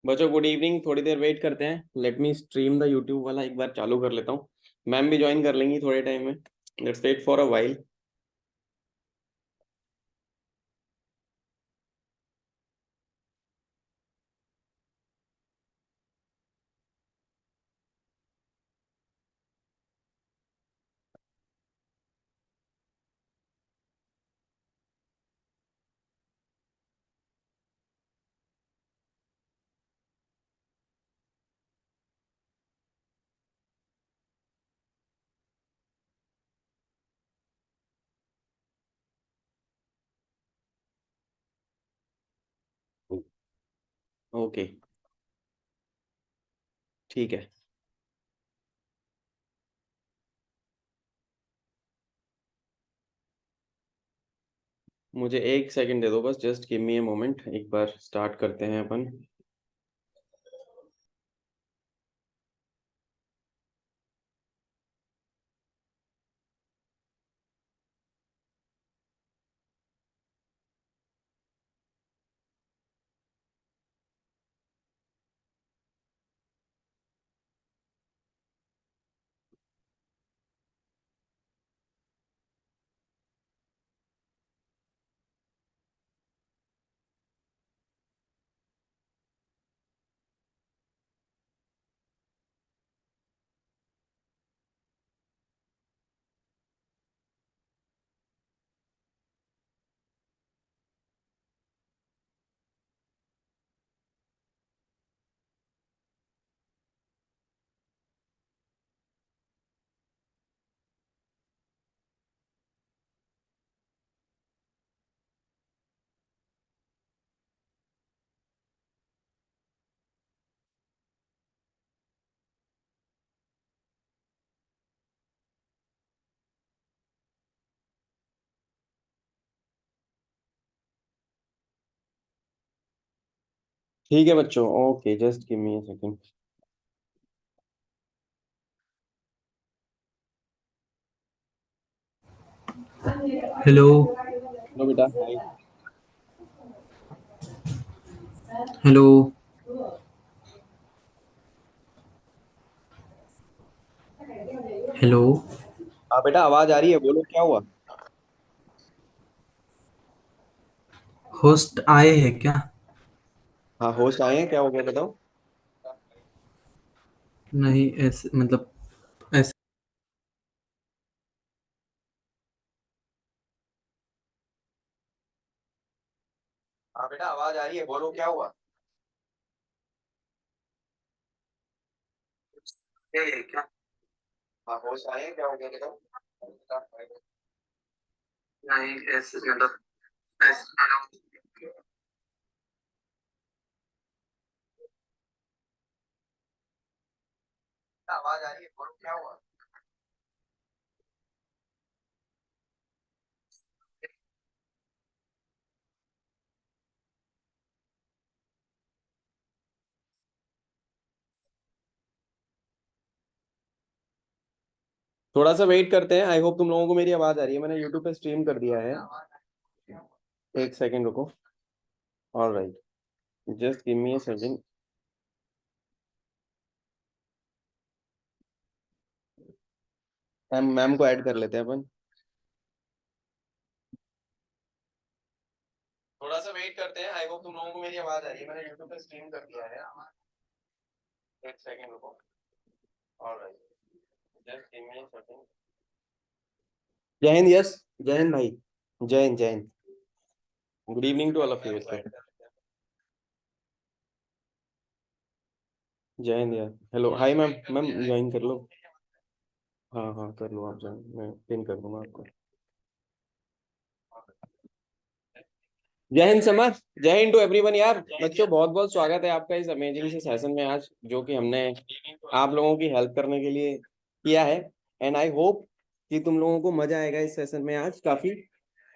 बच्चों good evening. थोड़ी देर wait करते हैं। Let me stream the YouTube वाला एक बार चालू कर लेता हूँ। मैम भी ज्वाइन कर लेंगी थोड़े टाइम में। Let's wait for a while. Okay, ठीक है। मुझे एक सेकंड दे दो बस, just give me a moment. एक बार स्टार्ट करते हैं अपन। ठीक है बच्चों, okay, just give me a second. Hello. लो बेटा, हाय। हेलो। हेलो। हाँ बेटा, आवाज आ रही है, बोलो क्या हुआ। होस्ट आए हैं क्या? हाँ, होस्ट आए हैं, क्या हो गया बताओ। नहीं, ऐसे मतलब ऐसे। हाँ बेटा, आवाज आ रही है, बोलो क्या हुआ। आए हैं क्या? हाँ, होस्ट आए हैं, क्या हो गया बताओ। नहीं, ऐसे मतलब ऐसे। आवाज आ रही है, बोलो क्या हुआ। थोड़ा सा वेट करते हैं। आई होप तुम लोगों को मेरी आवाज आ रही है। मैंने यूट्यूब पे स्ट्रीम कर दिया है। एक सेकंड रुको। Alright, just give me a second. Ma'am ma'am को ऐड कर लेते हैं अपन। थोड़ा सा वेट करते हैं। आई होप तुम लोगों को मेरी आवाज आ रही है। मैंने यूट्यूब पे स्ट्रीम कर दिया है। एक सेकंड रुको। Alright, just give me a second. जय हिंद। यस, जय हिंद भाई। जय हिंद, जय हिंद। Good evening to all of you. जय हिंद यार। Hello, hi ma'am. Ma'am join कर लो। हाँ हाँ, कर लो आप ज्वाइन, मैं पिन कर दूंगा आपको। जय हिंद समर। जय हिंद टू एवरीवन यार। बच्चों बहुत बहुत स्वागत है आपका इस अमेजिंग से सेशन में आज, जो कि हमने आप लोगों की हेल्प करने के लिए किया है। एंड आई होप कि तुम लोगों को मजा आएगा इस सेशन में आज काफी।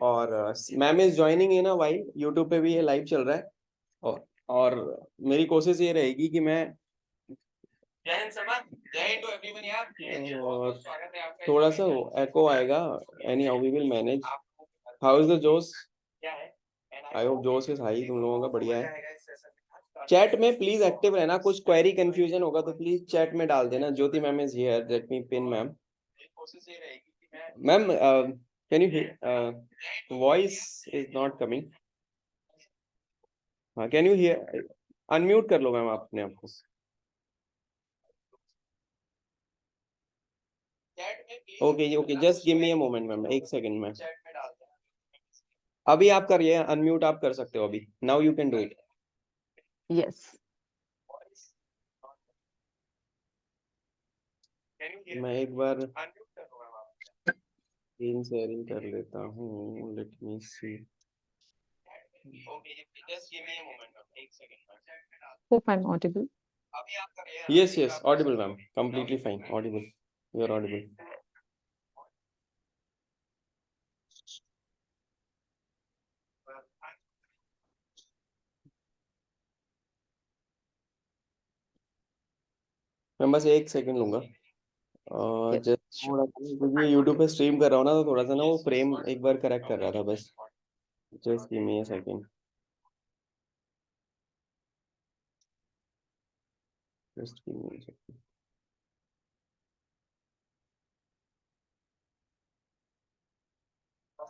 और ma'am is joining in a while. YouTube पे भी ये लाइव चल रहा है। और मेरी कोशिश ये रहेगी कि मैं जय हिंद समर, जय हिंद टू एवरीवन यार। और थोड़ा सा एको आएगा। Any how we will manage. How is the जोश। आई होप जोश इज हाई तुम लोगों का, बढ़िया है। चैट में प्लीज एक्टिव रहना, कुछ क्वेरी कंफ्यूजन होगा तो प्लीज चैट में डाल देना। Jyoti ma'am is here, let me pin ma'am. Ma'am can you voice is not coming. हाँ, कैन यू हियर, अनम्यूट कर लो मैम अपने आप को। Okay okay, just give me a moment ma'am, एक सेकंड में। अभी आप करिए, अनम्यूट आप कर सकते हो अभी। Now you can do it. Yes. मैं एक बार स्क्रीन शेयरिंग कर लेता हूँ, let me see. Hope I'm audible. Yes, yes, audible ma'am, completely fine, audible. You are audible. मैं बस एक सेकंड लूंगा। Yes, just sure. थोड़ा, क्योंकि यूट्यूब पे स्ट्रीम कर रहा हूँ ना, तो थोड़ा सा ना वो फ्रेम एक बार करेक्ट कर रहा था बस। Just give me a second, just give me a second.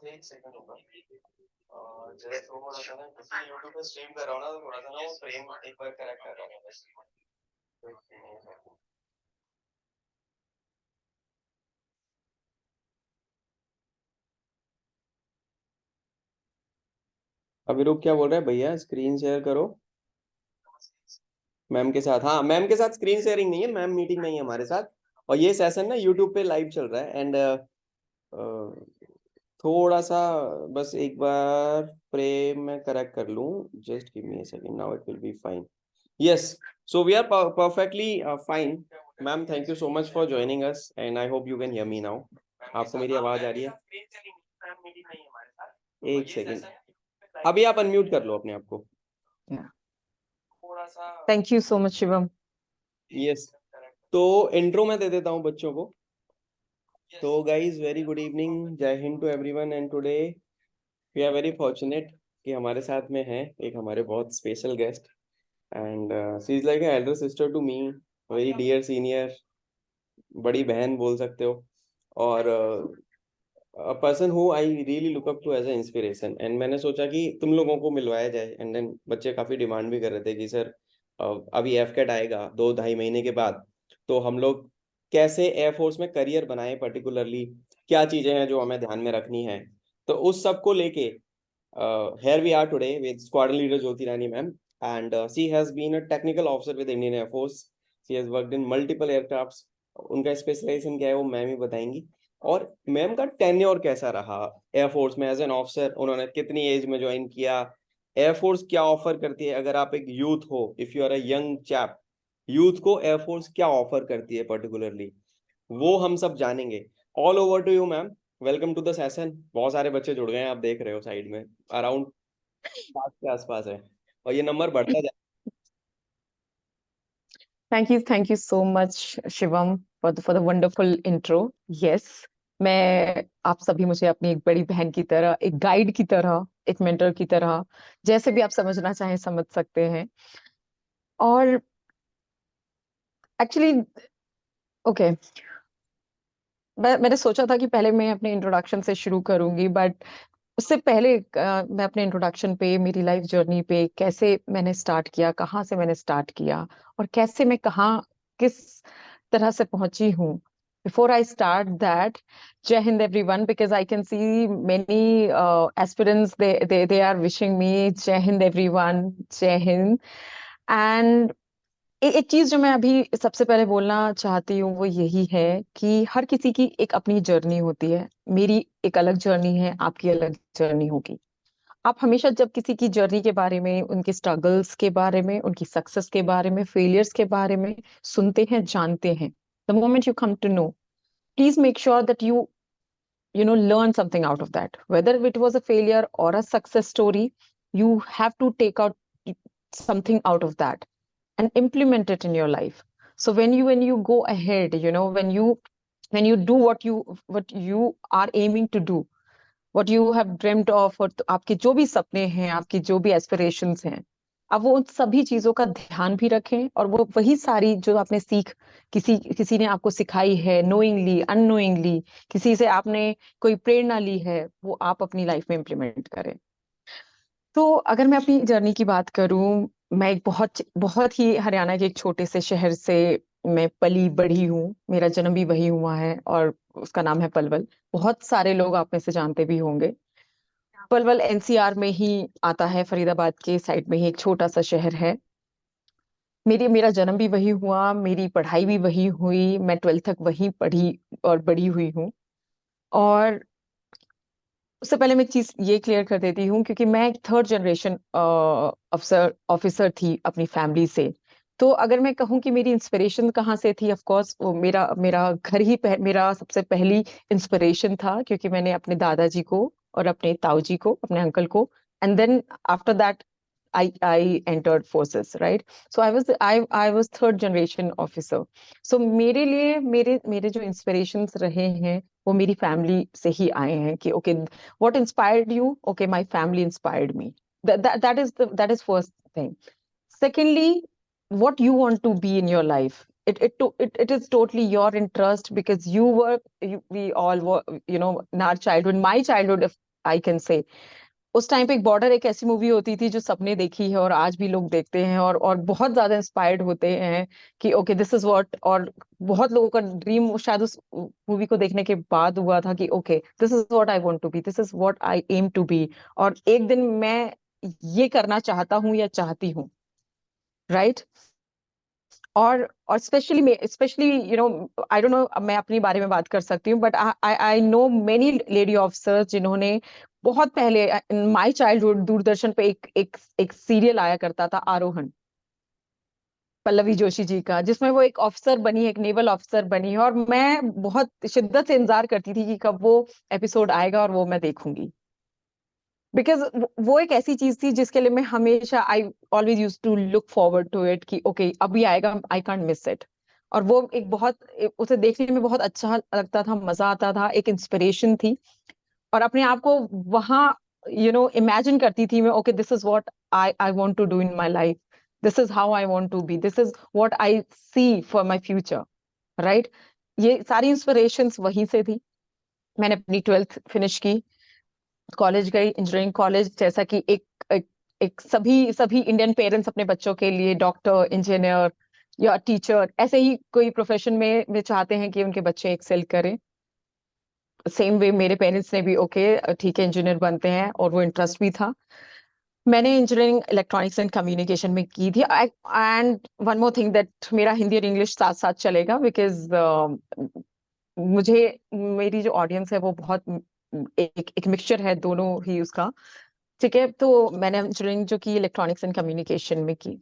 एक सेकंड होगा। जस्ट वो थोड़ा सा ना, क्योंकि यूट्यूब पे स्ट्रीम कर रहा हूँ ना, तो थोड़ा सा ना वो फ्रेम एक बार करेक्ट कर रहा था बस। अभी रुक, क्या बोल रहे हैं भैया? स्क्रीन शेयर करो मैम के साथ। हाँ, मैम के साथ स्क्रीन शेयरिंग नहीं है, मैम मीटिंग नहीं है हमारे साथ। और ये सेशन ना यूट्यूब पे लाइव चल रहा है। एंड थोड़ा सा बस एक बार फ्रेम में करेक्ट कर लूं। Just give me a second, now it will be fine. Yes, so we are perfectly fine. Ma'am thank you so much for joining us and I hope you can hear me now. आपको मेरी आवाज आ रही है? एक second, अभी आप unmute कर लो अपने आप को। Yeah. Thank you so much, Shivam. Yes, तो इंट्रो में दे देता हूँ बच्चों को। तो गाइज, वेरी गुड इवनिंग, जय हिंद to everyone. And today we are very fortunate कि हमारे साथ में है एक हमारे बहुत special guest. And she is like elder sister to me, very dear senior, बड़ी बहन बोल सकते हो। और a person who I really look up to as an inspiration। and मैंने सोचा कि तुम लोगों को मिलवाया जाए। एंड देन बच्चे काफी डिमांड भी कर रहे थे कि सर अभी एफकेट आएगा 2-2.5 महीने के बाद, तो हम लोग कैसे एयरफोर्स में करियर बनाए, पर्टिकुलरली क्या चीजें हैं जो हमें ध्यान में रखनी है। तो उस सब को लेके here we are today with Squadron Leader Jyoti Rani ma'am, and she has been a technical officer with Indian Air Force. She has worked in multiple aircrafts। उनका स्पेशलाइजेशन क्या है वो मैम ही बताएंगी। और मैम का टेन्योर कैसा रहा air force में एज एन ऑफिसर, उन्होंने कितनी एज में ज्वाइन किया, एयरफोर्स क्या ऑफर करती है अगर आप एक यूथ हो, if you are a young chap, youth को एयरफोर्स क्या ऑफर करती है पर्टिकुलरली, वो हम सब जानेंगे। All over to you ma'am, welcome to the session. बहुत सारे बच्चे जुड़ गए हैं, आप देख रहे हो साइड में, अराउंड 60 के आसपास है और ये नंबर बढ़ता जाए। Thank you so much, Shivam, for the wonderful intro. Yes, मैं आप सभी मुझे अपनी एक बड़ी बहन की तरह, एक गाइड की तरह, एक मेंटर की तरह, जैसे भी आप समझना चाहें समझ सकते हैं। और एक्चुअली ओके, मैंने सोचा था कि पहले मैं अपने इंट्रोडक्शन से शुरू करूंगी, बट उससे पहले मैं अपने इंट्रोडक्शन पे, मेरी लाइफ जर्नी पे, कैसे मैंने स्टार्ट किया, कहाँ से मैंने स्टार्ट किया और कैसे मैं कहाँ किस तरह से पहुंची हूँ। बिफोर आई स्टार्ट दैट, जय हिंद everyone, because I can see many aspirants, they are wishing me जय हिंद एवरीवन, जय हिंद। एंड एक चीज जो मैं अभी सबसे पहले बोलना चाहती हूँ वो यही है कि हर किसी की एक अपनी जर्नी होती है। मेरी एक अलग जर्नी है, आपकी अलग जर्नी होगी। आप हमेशा जब किसी की जर्नी के बारे में, उनके स्ट्रगल्स के बारे में, उनकी सक्सेस के बारे में, फेलियर्स के बारे में सुनते हैं, जानते हैं, the moment you come to know, please make sure that you know learn something out of that, whether it was a failure or a success story. You have to take out something out of that and implement it in your life. So when you go ahead, when you do what you are aiming to do, what you have dreamt of, और आपके जो भी सपने हैं, आपकी जो भी aspirations हैं, अब वो उन सभी चीजों का ध्यान भी रखें, और वो वही सारी जो आपने सीख, किसी किसी ने आपको सिखाई है, नोइंगली अननोइंगली, किसी से आपने कोई प्रेरणा ली है, वो आप अपनी लाइफ में इम्प्लीमेंट करें। तो अगर मैं अपनी जर्नी की बात करूं, मैं एक बहुत बहुत ही हरियाणा के एक छोटे से शहर से मैं पली बढ़ी हूँ। मेरा जन्म भी वही हुआ है, और उसका नाम है पलवल। बहुत सारे लोग आप में से जानते भी होंगे। पलवल एनसीआर में ही आता है, फरीदाबाद के साइड में ही एक छोटा सा शहर है। मेरा जन्म भी वही हुआ, मेरी पढ़ाई भी वही हुई, मैं 12th तक वही पढ़ी और बड़ी हुई हूँ। और उससे पहले मैं एक चीज ये क्लियर कर देती हूँ, क्योंकि मैं एक थर्ड जनरेशन अफसर ऑफिसर थी अपनी फैमिली से। तो अगर मैं कहूँ कि मेरी इंस्पिरेशन कहाँ से थी, ऑफ कोर्स वो मेरा मेरा घर ही मेरा सबसे पहली इंस्पिरेशन था, क्योंकि मैंने अपने दादाजी को और अपने ताऊ जी को, अपने अंकल को, and then after that I entered forces, right? So I was third generation officer. So मेरे लिए मेरे मेरे जो इंस्पिरेशंस रहे हैं वो मेरी फैमिली से ही आए हैं, कि okay, what inspired you? Okay, my family inspired me. That is first thing. Secondly, what you want to be in your life. It is totally your interest, because we all were, in our childhood, my childhood, if I can say, उस time पे एक border एक ऐसी movie होती थी जो सबने देखी है और आज भी लोग देखते हैं, और बहुत ज्यादा इंस्पायर्ड होते हैं कि ओके दिस इज व्हाट। और बहुत लोगों का ड्रीम शायद उस मूवी को देखने के बाद हुआ था कि okay this is what I want to be, this is what I am to be, और एक दिन मैं ये करना चाहता हूँ या चाहती हूँ, राइट। और स्पेशली आई डोंट नो, मैं अपने बारे में बात कर सकती हूँ, but I know many lady officers जिन्होंने बहुत पहले, इन माय चाइल्डहुड, दूरदर्शन पे एक सीरियल आया करता था, आरोहण, पल्लवी जोशी जी का, जिसमें वो एक ऑफिसर बनी, एक नेवल ऑफिसर बनी, और मैं बहुत शिद्दत से इंतजार करती थी कि कब वो एपिसोड आएगा और वो मैं देखूंगी। बिकॉज वो एक ऐसी चीज थी जिसके लिए मैं हमेशा, I always use to look forward to it, कि ओके अभी आएगा, आई कांट मिस इट। और वो उसे देखने में बहुत अच्छा लगता था, मजा आता था, एक इंस्पिरेशन थी। और अपने आप को वहां इमेजिन करती थी मैं, okay this is what I want to do in my life, this is how I want to be, this is what I see for my future, right. ये सारी इंस्पिरेशंस वहीं से थी। मैंने अपनी 12th फिनिश की, कॉलेज गई, engineering college, जैसा कि एक सभी सभी इंडियन पेरेंट्स अपने बच्चों के लिए डॉक्टर, इंजीनियर या टीचर, ऐसे ही कोई प्रोफेशन में वे चाहते हैं कि उनके बच्चे एक्सेल करें। सेम वे मेरे पेरेंट्स ने भी, ओके ठीक है इंजीनियर बनते हैं, और वो इंटरेस्ट भी था। मैंने इंजीनियरिंग इलेक्ट्रॉनिक्स एंड कम्युनिकेशन में की थी। And one more thing, that मेरा हिंदी और इंग्लिश साथ साथ चलेगा, बिकॉज मुझे, मेरी जो ऑडियंस है वो बहुत एक मिक्सचर है दोनों ही उसका, ठीक है। तो मैंने इंजीनियरिंग जो की इलेक्ट्रॉनिक्स एंड कम्युनिकेशन में की।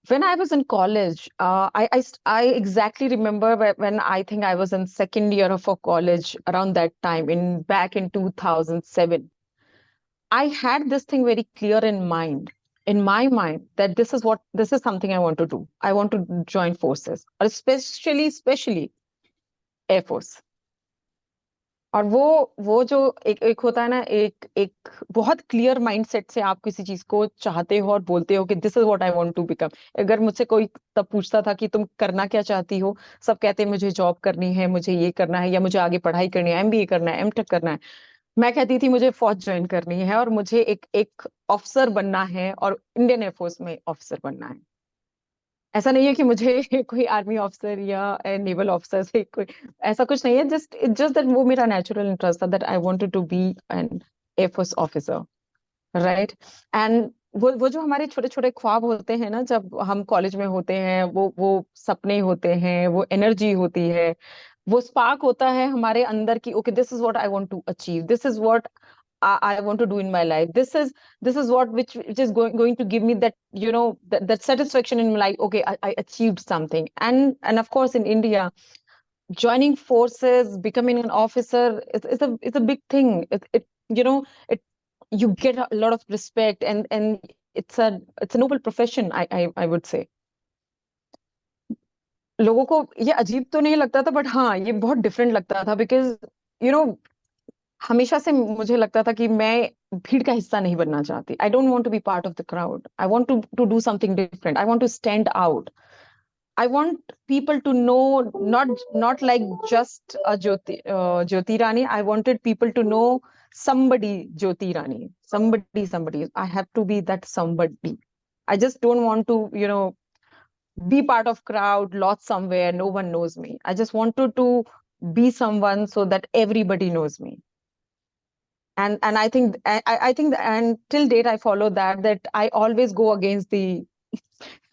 When I was in college, I exactly remember when I think I was in second year of a college, around that time, back in 2007. I had this thing very clear in my mind, that this is something I want to do. I want to join forces, or especially Air Force. और वो जो एक होता है ना, एक बहुत clear mindset से आप किसी चीज को चाहते हो और बोलते हो कि this is what I want to become. अगर मुझसे कोई तब पूछता था कि तुम करना क्या चाहती हो, सब कहते मुझे जॉब करनी है, मुझे ये करना है, या मुझे आगे पढ़ाई करनी है, एमबीए करना है, एमटेक करना है। मैं कहती थी मुझे फौज ज्वाइन करनी है, और मुझे एक एक ऑफिसर बनना है, और इंडियन एयरफोर्स में ऑफिसर बनना है। ऐसा नहीं है कि मुझे कोई आर्मी ऑफिसर या नेवल ऑफिसर से कोई ऐसा कुछ नहीं है, जस्ट दैट वो मेरा नेचुरल इंटरेस्ट था, that I wanted to be an air force officer, right. And वो जो हमारे छोटे छोटे ख्वाब होते हैं ना, जब हम कॉलेज में होते हैं, वो सपने होते हैं, वो एनर्जी होती है, वो स्पार्क होता है हमारे अंदर की, okay this is what I want to achieve, this is what I want to do in my life. This is what which is going to give me that, that satisfaction in my life. Okay, I achieved something. And of course in India, joining forces, becoming an officer is a big thing. It you know it you get a lot of respect, and it's a noble profession, I would say. लोगों को ये अजीब तो नहीं लगता था, but हाँ ये बहुत डिफरेंट लगता था, बिकॉज यू नो हमेशा से मुझे लगता था कि मैं भीड़ का हिस्सा नहीं बनना चाहती. I don't want to be part of the crowd. I want to do something different. I want to stand out. I want people to know, not like just a Jyoti Rani. I wanted people to know somebody Jyoti Rani. Somebody. I have to be that somebody. I just don't want to, be part of crowd, lost somewhere, no one knows me. I just wanted to be someone so that everybody knows me. And I think and till date I follow that I always go against the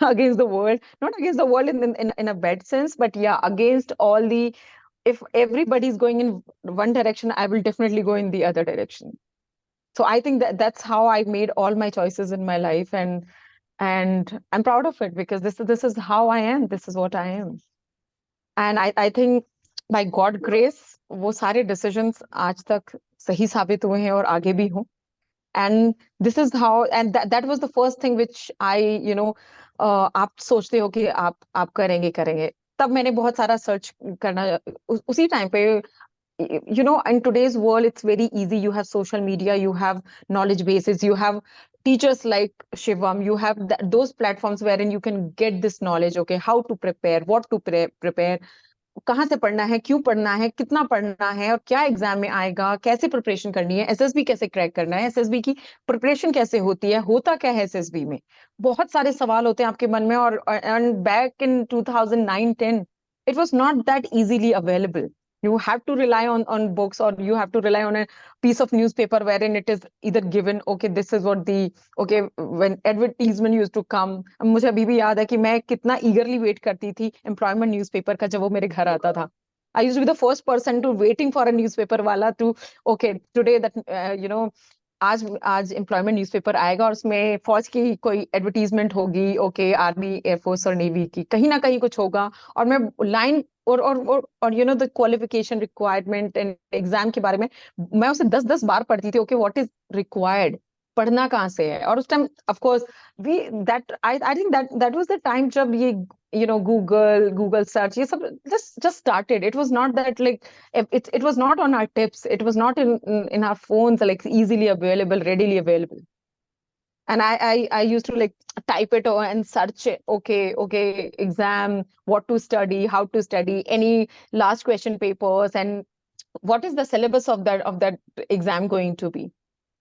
against the world, not against the world in a bad sense, but yeah, against all the, if everybody's going in one direction, I will definitely go in the other direction. So I think that's how I made all my choices in my life, and I'm proud of it, because this is how I am. This is what I am. And I think by God grace वो सारे decisions आज तक सही साबित हुए हैं और आगे भी हों. And this is how, and that was the first thing which I, आप सोचते हो कि आप करेंगे, तब मैंने बहुत सारा सर्च करना उसी टाइम पे. In today's world it's very easy. You have social media, you have knowledge bases, you have teachers like Shivam, you have those platforms wherein you can get this knowledge. Okay, how to prepare, what to prepare, कहाँ से पढ़ना है, क्यों पढ़ना है, कितना पढ़ना है, और क्या एग्जाम में आएगा, कैसे प्रिपरेशन करनी है, एसएसबी कैसे क्रैक करना है, एसएसबी की प्रिपरेशन कैसे होती है, होता क्या है एसएसबी में. बहुत सारे सवाल होते हैं आपके मन में. और back in 2009-10 it was not that easily available. You have to rely on books, or you have to rely on a piece of newspaper wherein it is either given, okay, this is what the, okay, when advertisement used to come. मुझे अभी भी याद है कि मैं कितना eagerly wait करती थी employment newspaper का जब वो मेरे घर आता था. I used to be the first person to waiting for a newspaper वाला to, okay, today that आज एम्प्लॉयमेंट न्यूज़पेपर आएगा और उसमें फौज की कोई एडवर्टीजमेंट होगी, ओके, आर्मी, एयरफोर्स और नेवी की, कहीं ना कहीं कुछ होगा. और मैं लाइन और the qualification requirement and exam के बारे में मैं उसे 10-10 बार पढ़ती थी. ओके, व्हाट इज रिक्वायर्ड, पढ़ना कहाँ से है. और उस time of course we that I think that was the time जब ये गूगल सर्च ये सब just started. It was not that like it was not on our tips, it was not in our phones, like easily available, readily available. And I used to like type it and search it. Okay, exam, what to study, how to study, any last question papers, and what is the syllabus of that exam going to be,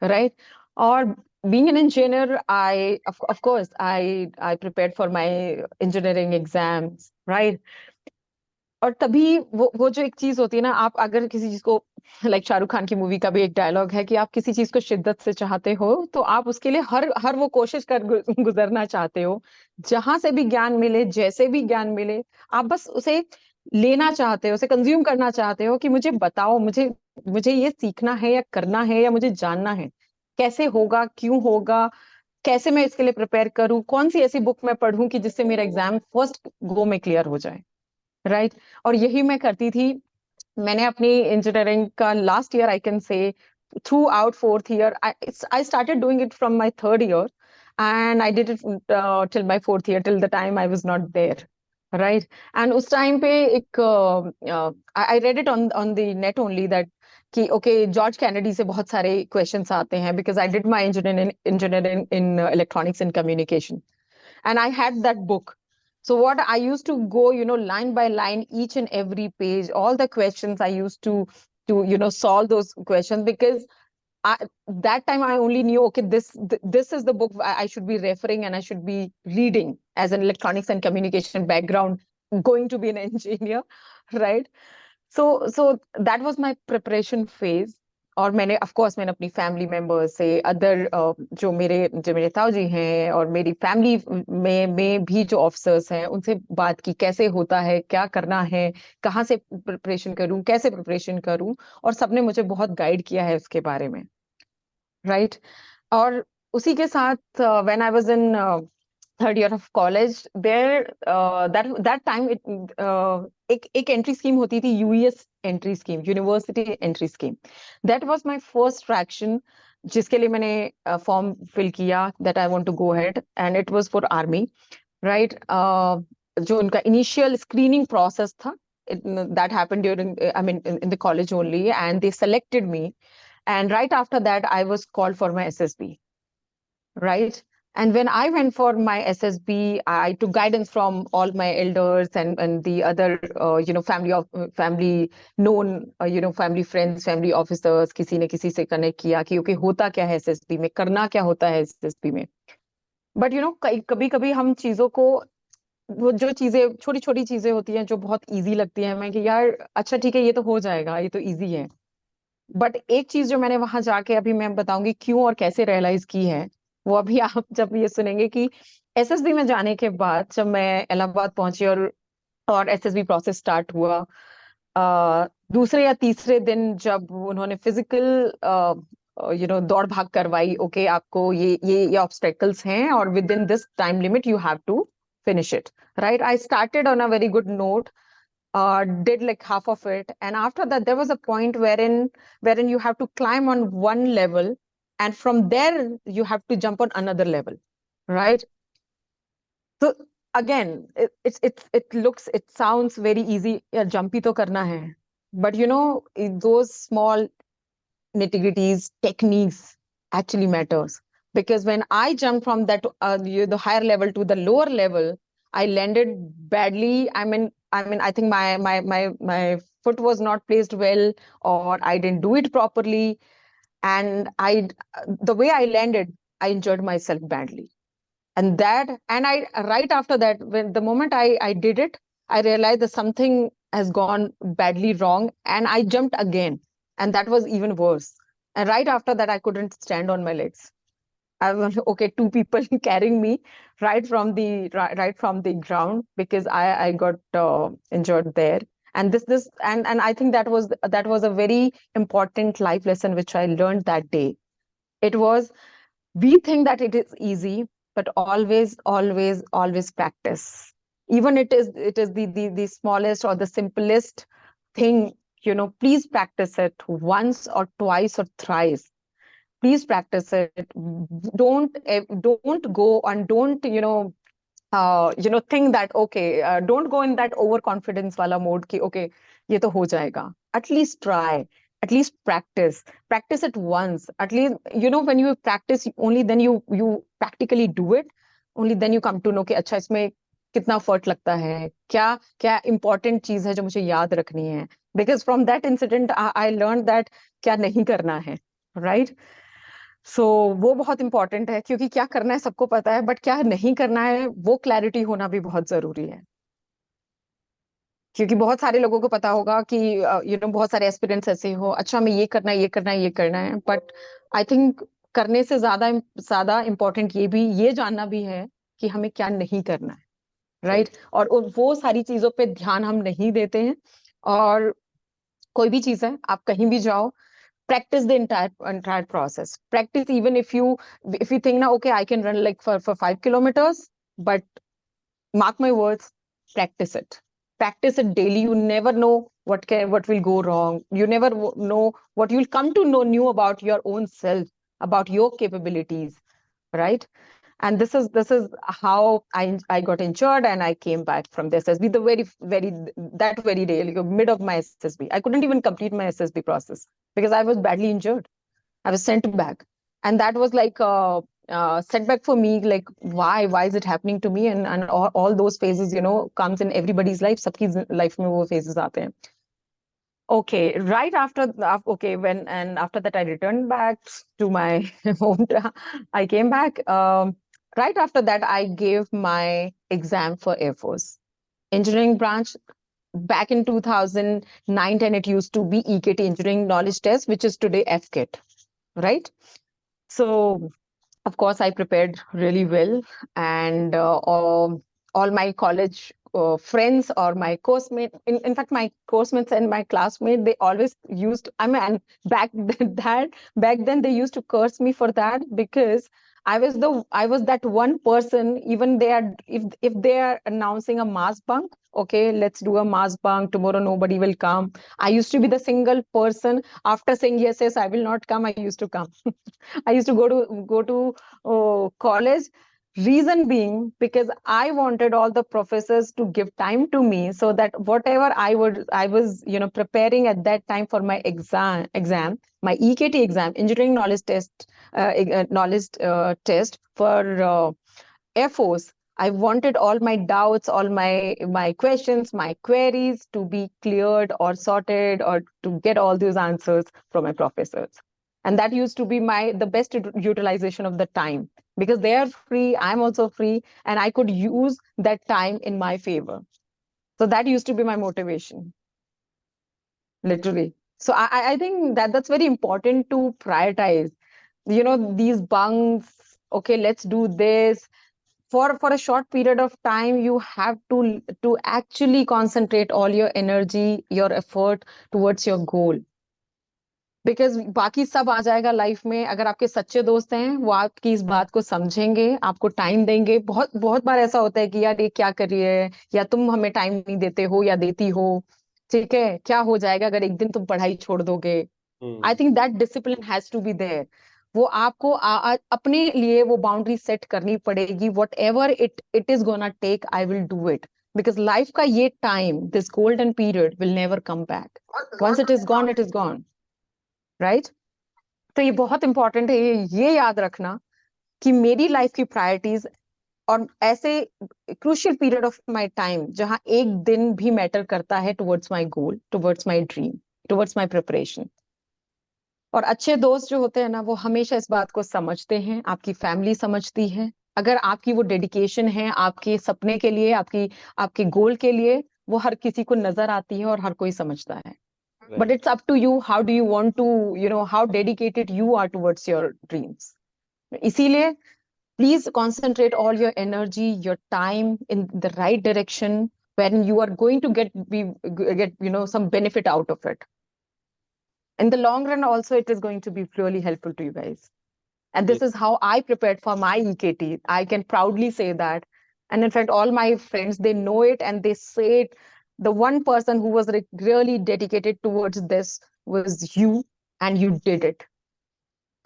right? Or being an engineer, of course I prepared for my engineering exams, right? और तभी वो जो एक चीज होती है ना, आप अगर किसी चीज को, लाइक शाहरुख खान की मूवी का भी एक डायलॉग है कि आप किसी चीज को शिद्दत से चाहते हो तो आप उसके लिए हर वो कोशिश कर गुजरना चाहते हो. जहां से भी ज्ञान मिले, जैसे भी ज्ञान मिले, आप बस उसे लेना चाहते हो, उसे कंज्यूम करना चाहते हो कि मुझे बताओ, मुझे मुझे ये सीखना है या करना है या मुझे जानना है, कैसे होगा, क्यों होगा, कैसे मैं इसके लिए प्रिपेयर करूं, कौन सी ऐसी बुक मैं पढ़ूं कि जिससे मेरा एग्जाम फर्स्ट गो में क्लियर हो जाए, राइट? और यही मैं करती थी. मैंने अपनी इंजीनियरिंग का last year, I can say, through out fourth year, I started doing it from my third year, and I did it till my fourth year, till the time I was not there, right? And उस time पे एक I read it on the net only that कि okay, George Kennedy से बहुत सारे questions आते हैं, because I did my engineering in electronics and communication, and I had that book. So what I used to go, line by line, each and every page, all the questions I used to solve those questions, because that time I only knew, okay, this is the book I should be referring and I should be reading as an electronics and communication background, going to be an engineer, right? So that was my preparation phase. और मैंने of course मैंने अपनी family members से, other जो मेरे ताऊ जी हैं, और मेरी फैमिली में भी जो ऑफिसर्स हैं, उनसे बात की, कैसे होता है, क्या करना है, कहाँ से प्रिपरेशन करूं, कैसे प्रिपरेशन करूं, और सबने मुझे बहुत गाइड किया है उसके बारे में, राइट? और उसी के साथ when I was in third year of college, there that time एक एंट्री स्कीम होती थी, UES entry scheme, university entry scheme. That was my first traction, जिसके लिए मैंने फॉर्म फिल किया, that I want to go ahead, and it was for army, right? जो उनका initial screening process था, that happened during, in the college only, and they selected me. And right after that, I was called for my SSB, right? And when I went for my SSB, I took guidance from all my elders and the other, family known, family friends, family officers, किसी ने किसी से connect किया कि okay, होता क्या है SSB में, करना क्या होता है SSB में. But कभी कभी हम चीजों को, वो जो चीजें, छोटी छोटी चीजें होती हैं जो बहुत इजी लगती हैं हमें, कि यार अच्छा ठीक है, ये तो हो जाएगा, ये तो इजी है. बट एक चीज जो मैंने वहां जाके, अभी मैं बताऊंगी क्यों और कैसे रियलाइज की है, वो अभी आप जब ये सुनेंगे कि एसएसबी में जाने के बाद जब मैं इलाहाबाद पहुंची और एसएसबी प्रोसेस स्टार्ट हुआ, दूसरे या तीसरे दिन जब उन्होंने फिजिकल दौड़ भाग करवाई, ओके आपको ये ऑब्स्टेकल्स हैं और within this time limit you have to finish it, right? I started on a very good note, did like half of it, and after that there was a point wherein you have to climb on one level, and from there you have to jump on another level, right? So again, it sounds very easy, yeah, jumpy to karna hai, but those small nitty-gritties, techniques actually matters. Because when I jumped from that the higher level to the lower level, I landed badly. I think my foot was not placed well, or I didn't do it properly, and the way I landed, I injured myself badly. And I right after that, when the moment I did it, I realized that something has gone badly wrong, and I jumped again, and that was even worse. And right after that, I couldn't stand on my legs. I was okay, two people carrying me right from the ground, because I got injured there. And and I think that was a very important life lesson which I learned that day. It was, we think that it is easy, but always, always, always practice. Even it is the smallest or the simplest thing, please practice it once or twice or thrice. Please practice it. Don't go and don't think that okay, don't go in that overconfidence wala mode ki okay, ye to ho jayega. At least try, at least practice it once. At least when you practice, only then you practically do it. Only then you come to know कि अच्छा इसमें कितना फर्ट लगता है, क्या क्या important चीज है जो मुझे याद रखनी है. Because from that incident I learned that क्या नहीं करना है, right? सो वो बहुत इंपॉर्टेंट है, क्योंकि क्या करना है सबको पता है, बट क्या नहीं करना है वो क्लैरिटी होना भी बहुत जरूरी है. क्योंकि बहुत सारे लोगों को पता होगा कि बहुत सारे एस्पिरेंट्स ऐसे हो, अच्छा हमें ये करना है, ये करना है, ये करना है, बट आई थिंक करने से ज्यादा इम्पोर्टेंट ये जानना भी है कि हमें क्या नहीं करना है, राइट? और वो सारी चीजों पे ध्यान हम नहीं देते हैं. और कोई भी चीज है, आप कहीं भी जाओ, practice the entire process. Practice, even if you think now, okay, I can run like for 5 kilometers, but mark my words, practice it daily. You never know what will go wrong. You never know what you'll come to know new about your own self, about your capabilities, right? And this is how I got injured, and I came back from the SSB that very day, like mid of my SSB. I couldn't even complete my SSB process because I was badly injured. I was sent back, and that was like a setback for me. Like why is it happening to me? And all those phases, comes in everybody's life. Sabki life mein wo phases aate hain. Okay, right after that I returned back to my hometown. I came back. Right after that, I gave my exam for Air Force engineering branch. Back in 2009-10, it used to be EKT, Engineering Knowledge Test, which is today AFCAT, right? So, of course, I prepared really well, and all my college friends or my course mates, in fact, my course mates and my classmates, they always used, back then they used to curse me for that, because I was that one person, even if they are announcing a mass bunk, okay, let's do a mass bunk, tomorrow nobody will come. I used to be the single person, after saying yes, I will not come, I used to come. I used to go to college, Reason being, because I wanted all the professors to give time to me so that whatever I was, preparing at that time for my exam, my EKT exam, engineering knowledge test for Air Force. I wanted all my doubts, all my questions, my queries to be cleared or sorted, or to get all those answers from my professors. And that used to be the best utilization of the time, because they are free, I'm also free, and I could use that time in my favor. So that used to be my motivation, literally. So I think that's very important to prioritize. These bunks, okay, let's do this. For a short period of time, you have to actually concentrate all your energy, your effort towards your goal. Because बाकी सब आ जाएगा life में, अगर आपके सच्चे दोस्त हैं वो आपकी इस बात को समझेंगे, आपको टाइम देंगे. बहुत बहुत बार ऐसा होता है कि यार ये क्या कर रही है, या तुम हमें टाइम नहीं देते हो या देती हो, ठीक है, क्या हो जाएगा अगर एक दिन तुम पढ़ाई छोड़ दोगे. I think that discipline has to be there. वो आपको अपने लिए वो बाउंड्री सेट करनी पड़ेगी. Whatever it is gonna take, I will do it. Because life का ये time, this golden period will never come back. Once it is gone, it is gone. Right? तो ये बहुत इंपॉर्टेंट है, ये याद रखना कि मेरी लाइफ की प्रायोरिटीज और ऐसे crucial period of my time जहां एक दिन भी मैटर करता है towards my goal, towards my dream, towards my preparation. और अच्छे दोस्त जो होते हैं ना, वो हमेशा इस बात को समझते हैं, आपकी फैमिली समझती है. अगर आपकी वो डेडिकेशन है आपके सपने के लिए, आपके गोल के लिए, वो हर किसी को नजर आती है और हर कोई समझता है. But it's up to you. How do you want to, how dedicated you are towards your dreams. इसीलिए please concentrate all your energy, your time in the right direction when you are going to get some benefit out of it. In the long run also, it is going to be really helpful to you guys. And this is how I prepared for my EKT. I can proudly say that. And in fact, all my friends, they know it and they say it. The one person who was really dedicated towards this was you, and you did it.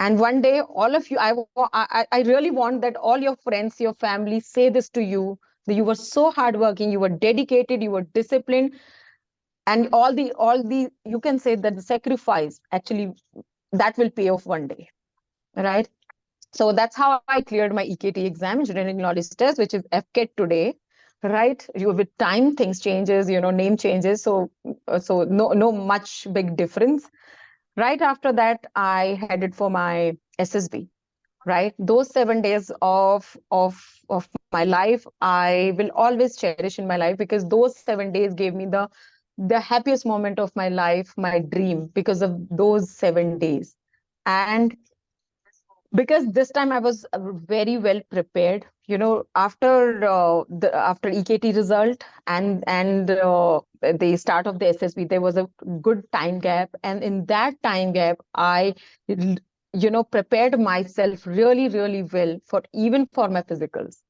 And one day, all of you, I really want that all your friends, your family say this to you, that you were so hardworking, you were dedicated, you were disciplined, and all the you can say that the sacrifice, actually, that will pay off one day, right? So that's how I cleared my EKT exam, engineering knowledge test, which is AFCAT today, right? With time, things changes, name changes. So no much big difference. Right after that, I headed for my SSB, right? Those 7 days of my life, I will always cherish in my life, because those 7 days gave me the happiest moment of my life, my dream, because of those 7 days. And because this time I was very well prepared, after after EKT result and the start of the SSB, there was a good time gap, and in that time gap, I prepared myself really, really well for my physicals.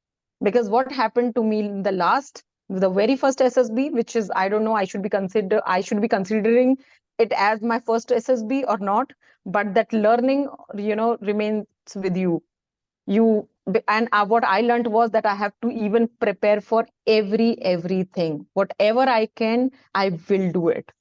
Because what happened to me in the very first SSB, which is, I don't know, I should be considering it as my first SSB or not, but that learning, remains with you. And what I learned was that I have to even prepare for everything. Whatever I can, I will do it.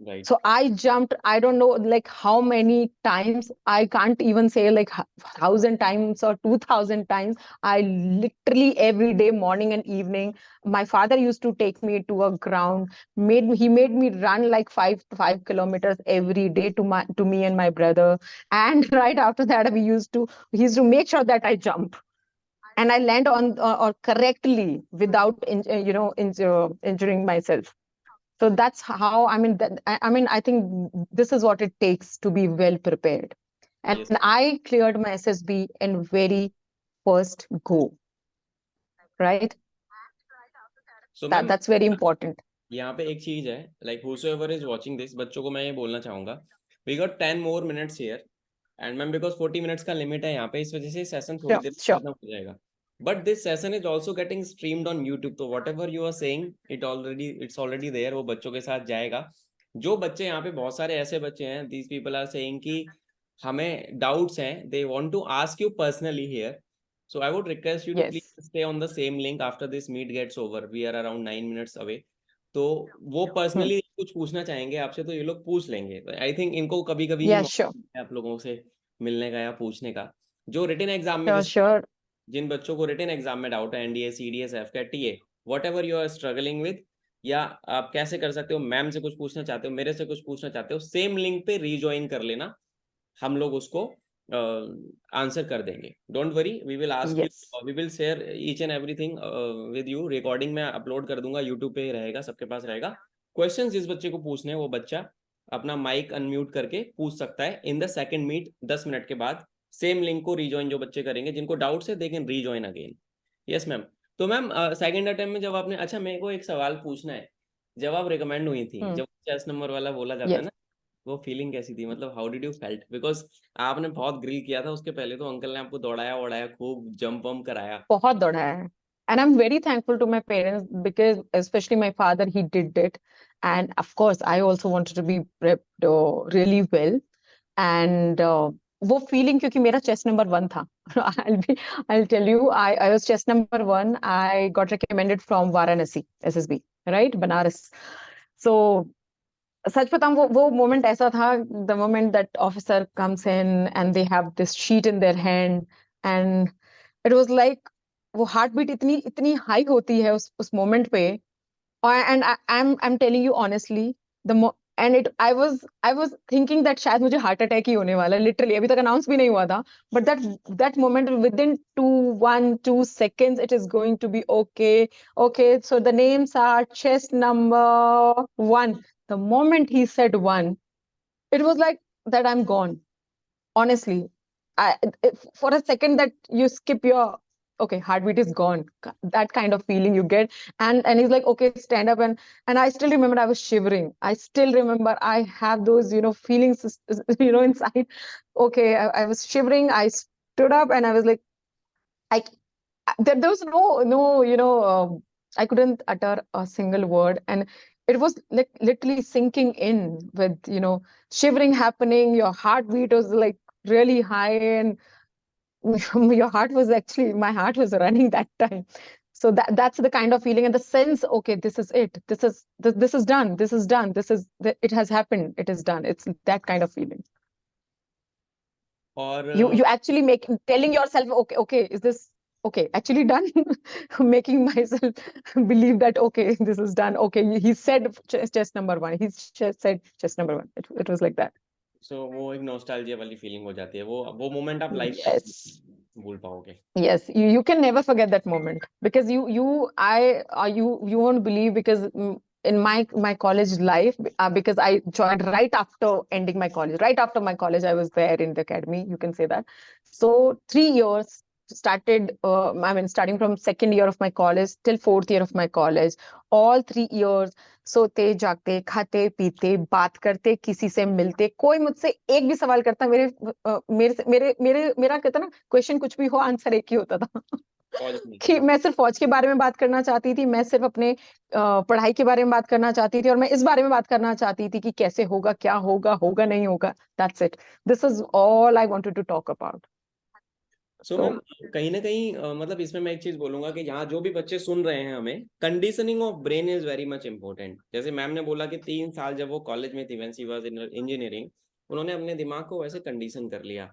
Right. So I jumped, I don't know, like how many times, I can't even say like 1,000 times or 2,000 times. I literally every day, morning and evening, my father used to take me to a ground, he made me run like 5 kilometers every day to me and my brother. And right after that, he used to make sure that I jump and I land on or correctly without injuring myself. So that's how, I think this is what it takes to be well prepared. And yes, I cleared my SSB in very first go, right? So that's very important. यहाँ पे एक चीज है, like whosoever is watching this, बच्चों को मैं ये बोलना चाहूंगा, we got 10 more minutes here, and ma'am because 40 minutes का limit है यहाँ पे, इस वजह से सेशन थोड़ी देर खत्म हो जाएगा. But this session is also getting streamed on YouTube. तो whatever you are saying, it's already there. वो बच्चों के साथ जाएगा. जो बच्चे यहाँ पे, बहुत सारे ऐसे बच्चे हैं, these people are saying कि हमें doubts हैं, they want to ask you personally here. So I would request you to Yes. please stay on the same link after this meet gets over. We are around 9 minutes away. तो वो personally कुछ पूछना चाहेंगे आपसे तो ये लोग पूछ लेंगे. आई थिंक इनको कभी कभी ही Yeah, मौका sure. मिलता है आप लोगों से मिलने का या पूछने का. जो रिटन एग्जाम में Sure, जैसे sure. जिन बच्चों को रिटन एग्जाम में डाउट है, NDA, CDS, AFCAT, TA, whatever you are struggling with, या आप कैसे कर सकते हो, मैम से कुछ पूछना चाहते हो, मेरे से कुछ पूछना चाहते हो, सेम लिंक पे रीजॉइन कर लेना. हम लोग उसको आंसर कर देंगे. Don't worry, we will ask you, Yes. We will share each and everything with you. Recording में अपलोड कर दूंगा, यूट्यूब पे ही रहेगा, सबके पास रहेगा. क्वेश्चन जिस बच्चे को पूछने हैं वो बच्चा अपना माइक अनम्यूट करके पूछ सकता है in the second meet. 10 minute के बाद सेम लिंक को रीजॉइन जो बच्चे करेंगे, जिनको डाउट्स है they can rejoin again. Yes ma'am. तो मैम सेकंड अटेम्प्ट में जब आपने, अच्छा मेरे को एक सवाल पूछना है. जब आप रिकमेंड हुई थी, जब चेस नंबर वाला बोला जाता है Yes. ना, वो फीलिंग कैसी थी? मतलब how did you felt? Because आपने बहुत ग्रिल किया था उसके पहले, तो अंकल ने आपको दौड़ाया वड़ाया, खूब जंप वम्प कराया. बहुत दौड़ा है. And I'm very thankful to my parents because especially my father, he did it. And of course, I also wanted to be prepped really well. And वो feeling क्योंकि मेरा chess number 1 था. I'll tell you, I was chess number 1. I got recommended from Varanasi, SSB, right? Banaras. So सच बताऊं, वो moment ऐसा था, the moment that officer comes in and they have this sheet in their hand, and it was like वो heart beat इतनी इतनी high होती है उस मोमेंट पे. And I'm telling you honestly, and I was thinking that शायद मुझे heart attack ही होने वाला है, लिटरली. अभी तक अनाउंस भी नहीं हुआ था, but that moment, within 2 seconds, it is going to be okay. Okay, so the names are chest number 1. The moment he said 1, it was like that I'm gone. Honestly, for a second that you skip your, okay, heartbeat is gone, that kind of feeling you get. And he's like, okay, stand up. And I still remember I was shivering. I still remember I have those, feelings, inside. Okay, I was shivering. I stood up and I was like, I there was no I couldn't utter a single word, and it was like literally sinking in with shivering happening. Your heartbeat was like really high, and my heart was running that time. So that's the kind of feeling and the sense, okay, this is it, this is done, it has happened, it is done. It's that kind of feeling. और You actually telling yourself, okay, is this okay actually done? Making myself believe that, okay, this is done. Okay, he said chest number 1, he said chest number 1. It was like that. सो वो एक nostalgia वाली feeling हो जाती है. वो moment आप life Yes. भूल पाओगे. Yes, you can never forget that moment, because you won't believe, because in my college life, because I joined right after ending my college. Right after my college, I was there in the academy, you can say that. So 3 years started, starting from second year of my college till fourth year of my college, all 3 years, सोते जागते खाते पीते बात करते, किसी से मिलते, कोई मुझसे एक भी सवाल करता, मेरा कहता ना, क्वेश्चन कुछ भी हो, आंसर एक ही होता था. कि मैं सिर्फ फौज के बारे में बात करना चाहती थी, मैं सिर्फ अपने पढ़ाई के बारे में बात करना चाहती थी, और मैं इस बारे में बात करना चाहती थी कि कैसे होगा, क्या होगा, होगा नहीं होगा. That's it. This is all I wanted to talk about. So ma'am, कहीं ना कहीं मतलब इसमें मैं एक चीज बोलूंगा कि यहाँ जो भी बच्चे सुन रहे हैं, हमें conditioning of brain is very much important. जैसे मैम ने बोला कि 3 साल जब वो कॉलेज में थी, when she was in engineering, उन्होंने अपने दिमाग को वैसे कंडीशन कर लिया.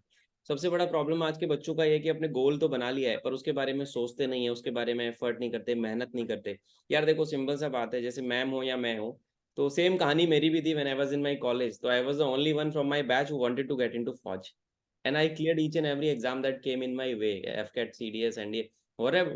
सबसे बड़ा प्रॉब्लम आज के बच्चों का ये कि अपने गोल तो बना लिया है, पर उसके बारे में सोचते नहीं है, उसके बारे में एफर्ट नहीं करते, मेहनत नहीं करते. यार देखो, सिंपल सा बात है, जैसे मैम हो या मैं हूँ, तो सेम कहानी मेरी भी थी. When I was in my college, तो I was the only one from my batch who wanted to get into फौज. And I cleared each and every exam that came in my way, AFCAT, CDS, NDA,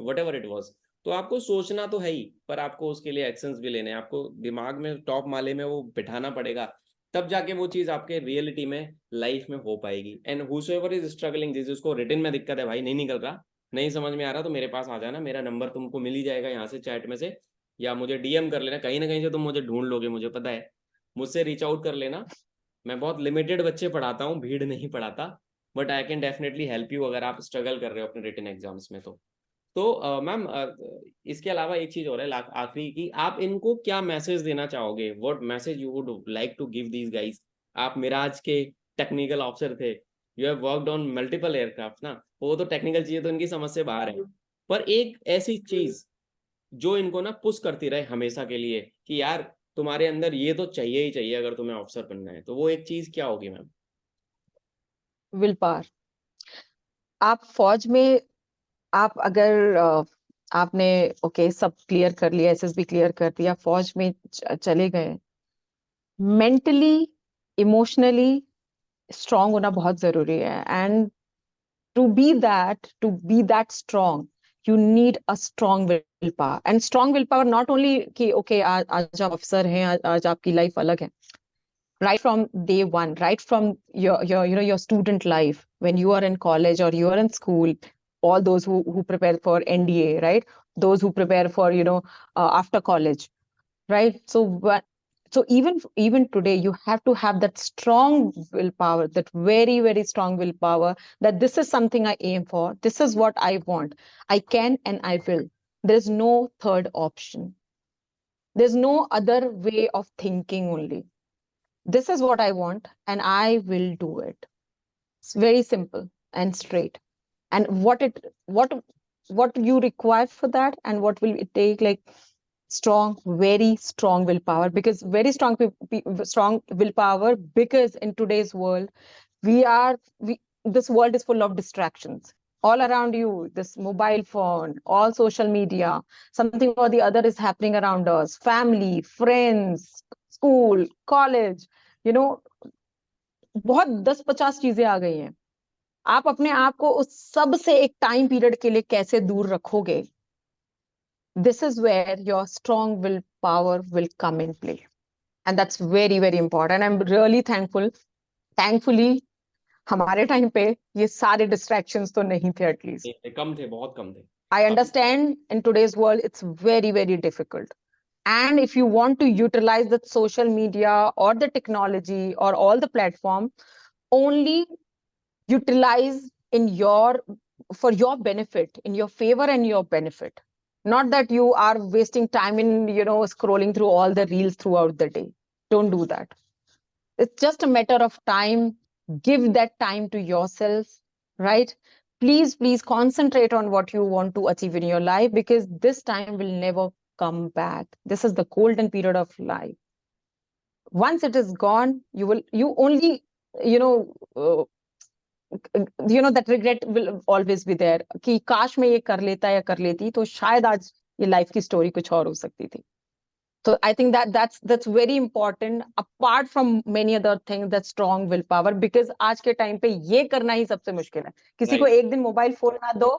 whatever it was. तो आपको सोचना तो है ही, पर आपको उसके लिए एक्शंस भी लेने हैं. आपको दिमाग में टॉप माले में वो बिठाना पड़ेगा, तब जाके वो चीज आपके रियलिटी में, लाइफ में हो पाएगी. एंड whosoever is struggling, जिसको रिटन में दिक्कत है, भाई नहीं निकल रहा, नहीं समझ में आ रहा, तो मेरे पास आ जाना. मेरा नंबर तुमको मिल ही जाएगा यहाँ से, चैट में से, या मुझे डीएम कर लेना. कहीं ना कहीं से तुम मुझे ढूंढ लोगे, मुझे पता है. मुझसे रीच आउट कर लेना. मैं बहुत लिमिटेड बच्चे पढ़ाता हूँ, भीड़ नहीं पढ़ाता, but I can definitely help you अगर आप स्ट्रगल कर रहे हो अपने रिटन एग्जाम्स में. तो मैम, इसके अलावा एक चीज और है आखिरी की, आप इनको क्या मैसेज देना चाहोगे? What message you would like to give these guys? आप मिराज के टेक्निकल ऑफिसर थे, you have worked on multiple aircraft ना, वो तो टेक्निकल चीजें तो इनकी समझ से बाहर है, पर एक ऐसी चीज जो इनको ना पुश करती रहे हमेशा के लिए कि यार तुम्हारे अंदर ये तो चाहिए ही चाहिए अगर तुम्हें ऑफिसर बनना है, तो वो एक चीज क्या होगी मैम? Will power. आप फौज में, आप अगर आपने ओके सब क्लियर कर लिया, एसएसबी क्लियर कर दिया, फौज में चले गए, मेंटली इमोशनली स्ट्रांग होना बहुत जरूरी है। And to be that strong, you need a strong willpower. And strong willpower not only कि okay आज आप अफसर हैं, आज आपकी लाइफ अलग है, right from day one, right from your student life, when you are in college or you are in school, all those who prepare for NDA, right, those who prepare for after college, right? So even today you have to have that strong willpower, that very very strong willpower, that this is something I aim for, this is what I want, I can and I will. There's no third option, there's no other way of thinking. Only this is what I want and I will do it. It's very simple and straight. And what you require for that, and what will it take, like strong, very strong willpower. Because very strong willpower, because in today's world this world is full of distractions all around you. This mobile phone, all social media, something or the other is happening around us, family, friends, school, college, you know बहुत 10-50 चीजें आ गई हैं। आप अपने आप को उस सब से एक टाइम पीरियड के लिए कैसे दूर रखोगे? This is where your strong willpower will come in play, and that's very very important. I'm really thankfully हमारे टाइम पे ये सारे distractions तो नहीं थे, at least कम थे, बहुत कम थे। I understand in today's world it's very very difficult. And if you want to utilize the social media or the technology or all the platform, only utilize in your for your benefit, in your favor and your benefit. Not that you are wasting time in scrolling through all the reels throughout the day. Don't do that. It's just a matter of time. Give that time to yourself, right? Please concentrate on what you want to achieve in your life, because this time will never come back. This is the golden period of life. Once it is gone, you only that regret will always be there कि काश मैं ये कर लेता या कर लेती तो शायद आज ये लाइफ की स्टोरी कुछ और हो सकती थी. So I think that's very important, apart from many other things, that strong willpower. Because आज के टाइम पे ये करना ही सबसे मुश्किल है. किसी को एक दिन मोबाइल फोन ना दो,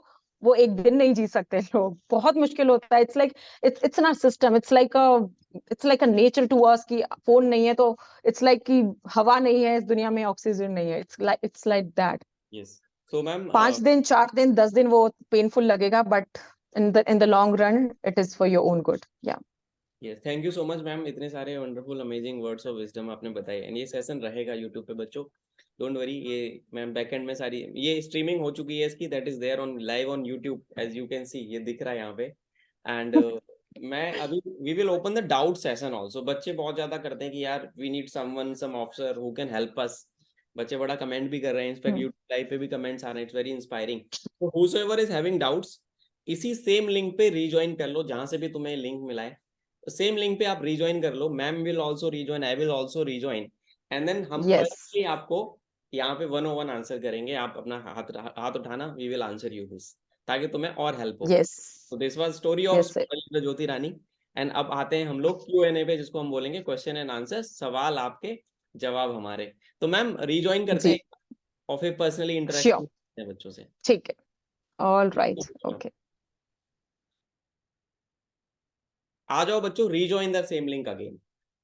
वो एक दिन नहीं जी सकते लोग. बहुत मुश्किल होता है. It's in our system. It's like a nature to us कि फोन नहीं है तो it's like कि हवा नहीं है इस दुनिया में, ऑक्सीजन नहीं है. It's like that. Yes. So ma'am 5 दिन 4 दिन 10 दिन वो पेनफुल लगेगा, but in the long run it is for your own good. Yeah. Yes, thank you so much ma'am, इतने सारे wonderful amazing words of wisdom आपने बताए। एंड ये सेशन रहेगा यूट्यूब पे बच्चों, डोंट वरी। ये मैम बैकएंड में सारी ये स्ट्रीमिंग हो चुकी है इसकी, that is there on live on YouTube, as you can see, ये दिख रहा है यहाँ पे। एंड मैं अभी we will open the doubt session also. बच्चे बहुत ज्यादा करते हैं कि यार we need someone, some officer who can help us. बच्चे बड़ा कमेंट भी कर रहे हैं, इनफैक्ट यूट्यूब लाइव पे भी कमेंट्स आ रहे हैं, इट्स वेरी इंस्पायरिंग। तो हूसोएवर इज हैविंग डाउट्स, इसी सेम लिंक पे रीजॉइन कर लो, जहां से भी तुम्हें लिंक मिला है सेम लिंक पे आप रिजॉइन कर लो। Ma'am will also rejoin, I will also rejoin, and then हम पर्सनली आपको यहाँ पे 101 आंसर करेंगे। आप अपना हाथ उठाना, we will answer you this, ताकि तुम्हें और हेल्प हो। तो this was story of squadron leader Jyoti Rani. And अब आते हैं हम लोग Q&A पे, जिसको हम बोलेंगे क्वेश्चन एंड आंसर, सवाल आपके जवाब हमारे। तो मैम रिजॉइन करते हैं और फिर पर्सनली इंटरेक्शन करते हैं बच्चों से। ठीक है, ऑल राइट, ओके। आ जाओ बच्चों, rejoin the same link again.